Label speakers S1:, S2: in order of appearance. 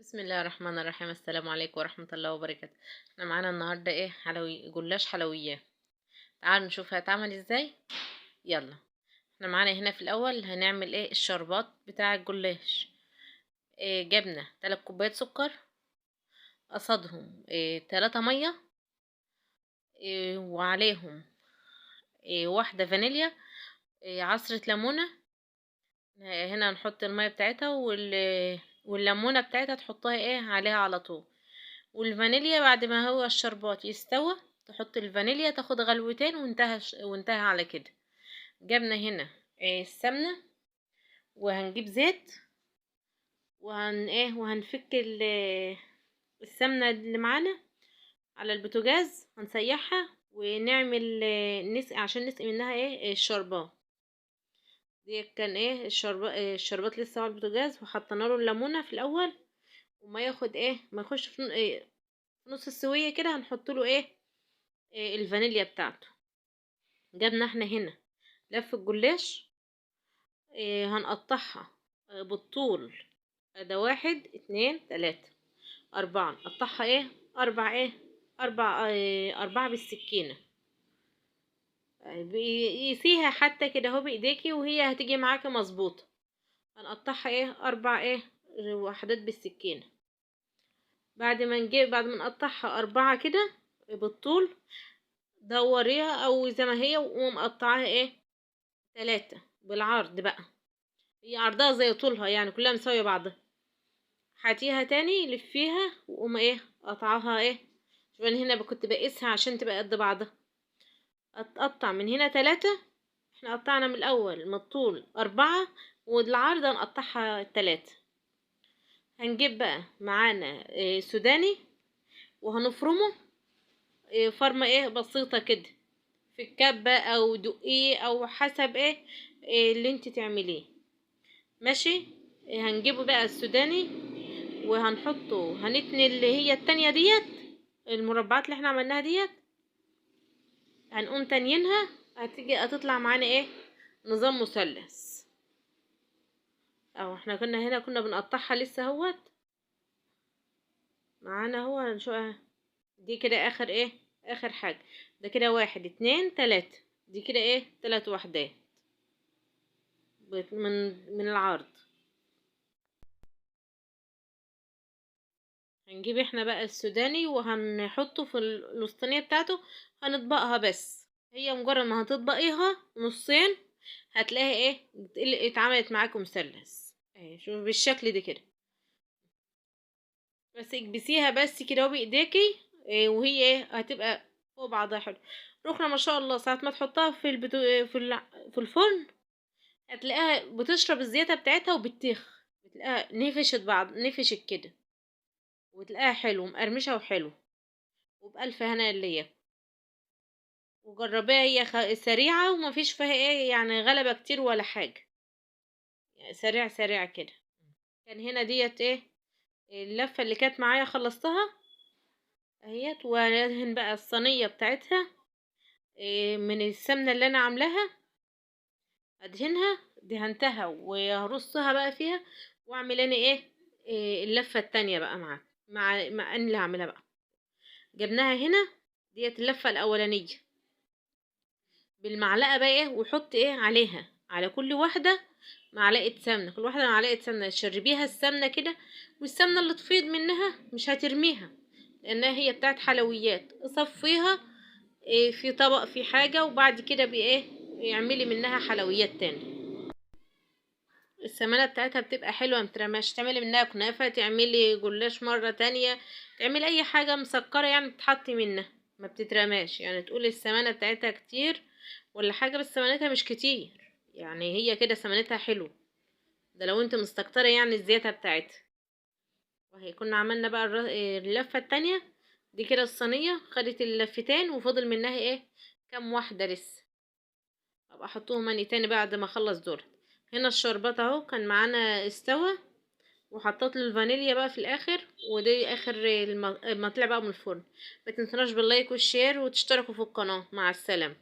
S1: بسم الله الرحمن الرحيم. السلام عليكم ورحمة الله وبركاته. احنا معانا النهاردة ايه؟ جلاش حلويات. تعالوا نشوف هيتعمل ازاي. يلا. احنا معانا هنا في الاول هنعمل ايه؟ الشربات بتاع الجلاش. إيه، جبنا 3 كوبايات سكر، قصادهم 3 مية، وعليهم واحدة فانيليا، عصرة ليمونة. هنا هنحط المية بتاعتها والليمونة بتاعتها تحطها ايه عليها على طول. والفانيليا بعد ما هو الشربات يستوى تحط الفانيليا، تاخد غلوتين وانتهى على كده. جبنا هنا السمنة، وهنجيب زيت، وهنفك السمنة اللي معانا على البوتاجاز، هنسيحها ونعمل عشان نسقي منها الشربات. دي كان الشربات لسه على البوتاجاز، وحطينا له الليمونة في الاول، وما ياخد ما يخش في نص السوية كده هنحط له الفانيليا بتاعته. جبنا احنا هنا لف الجلاش، هنقطعها بالطول. ده 1 2 3 4، نقطعها 4 بالسكينة. قيسيها حتى كده اهو بايديكي وهي هتيجي معاكي مظبوطة. هنقطعها 4 وحدات بالسكينة. بعد ما نقطعها 4 كده بالطول، دوريها او زي ما هي ومقطعاها 3 بالعرض بقى. هي عرضها زي طولها، يعني كلها مساوية بعضها. هاتيها تاني لفيها وقوم قطعها شوف انا هنا كنت بقيسها عشان تبقى قد بعضها. اتقطع من هنا 3. احنا قطعنا من الاول من الطول 4، والعرض هنقطعها 3. هنجيب بقى معانا سوداني، وهنفرمه فرمة بسيطة كده في الكبة او دقيه او حسب اللي انت تعمليه. ماشي. هنجيبه بقى السوداني وهنحطه، هنتني اللي هي التانية ديت، المربعات اللي احنا عملناها ديت هنقوم تانيينها، هتطلع معانا نظام مثلث. او احنا كنا بنقطعها لسه اهوت معانا. هو هنشوفها دي كده اخر حاجة. ده كده 1 2 3. دي كده 3 وحدات من العرض. هنجيب احنا بقى السوداني وهنحطه في الوسطانية بتاعته. هنطبقها بس، هي مجرد ما هتطبقيها نصين هتلاقي اتعملت معاكم مثلث شوف بالشكل ده كده. بس اكبسيها بس كده بايديكي وهي هتبقى فوق بعضها حلو. ركنة ما شاء الله، ساعة ما تحطها في الفرن هتلاقيها بتشرب الزيادة بتاعتها بتلاقيها نفشت كده، وتلاقيها حلو مقرمشة وحلو. وبألف هنا ليا. وجربيها، هي سريعة وما فيش فيها يعني غلبة كتير ولا حاجة، يعني سريع كده. كان هنا ديت اللفة اللي كانت معايا خلصتها اهيت. وهندهن بقى الصينية بتاعتها من السمنة اللي انا عاملاها. ادهنها، دهنتها وهرصها بقى فيها، واعمل انا اللفة التانية بقى مع ان اللي هعملها بقى. جبناها هنا، ديت اللفة الاولانية بالمعلقة بقى وحط عليها على كل واحدة معلقة سمنة. كل واحدة معلقة سمنة، تشربيها السمنة كده، والسمنة اللي تفيض منها مش هترميها لانها هي بتاعت حلويات. صفيها في طبق في حاجة، وبعد كده اعملي منها حلويات تاني. السمنة بتاعتها بتبقى حلوة مترماش. تعملي منها كنافة، تعملي جلاش مرة تانية، تعملي اي حاجة مسكرة يعني بتحطي منها ما بتترماش. يعني تقولي السمنة بتاعتها كتير ولا حاجة، بس سمنتها مش كتير، يعني هي كده سمنتها حلو. ده لو انت مستكترة يعني الزيادة بتاعتها. وهي كنا عملنا بقى اللفة التانية دي كده. الصينية خدت اللفتين وفضل منها كام واحدة لسه. ابقى احطهم اني تاني بعد ما اخلص دول. هنا الشربات اهو كان معانا استوى، وحطيت له الفانيليا بقى في الاخر. ودي اخر ما طلع بقى من الفرن. ما تنسوناش باللايك والشير وتشتركوا في القناة. مع السلامة.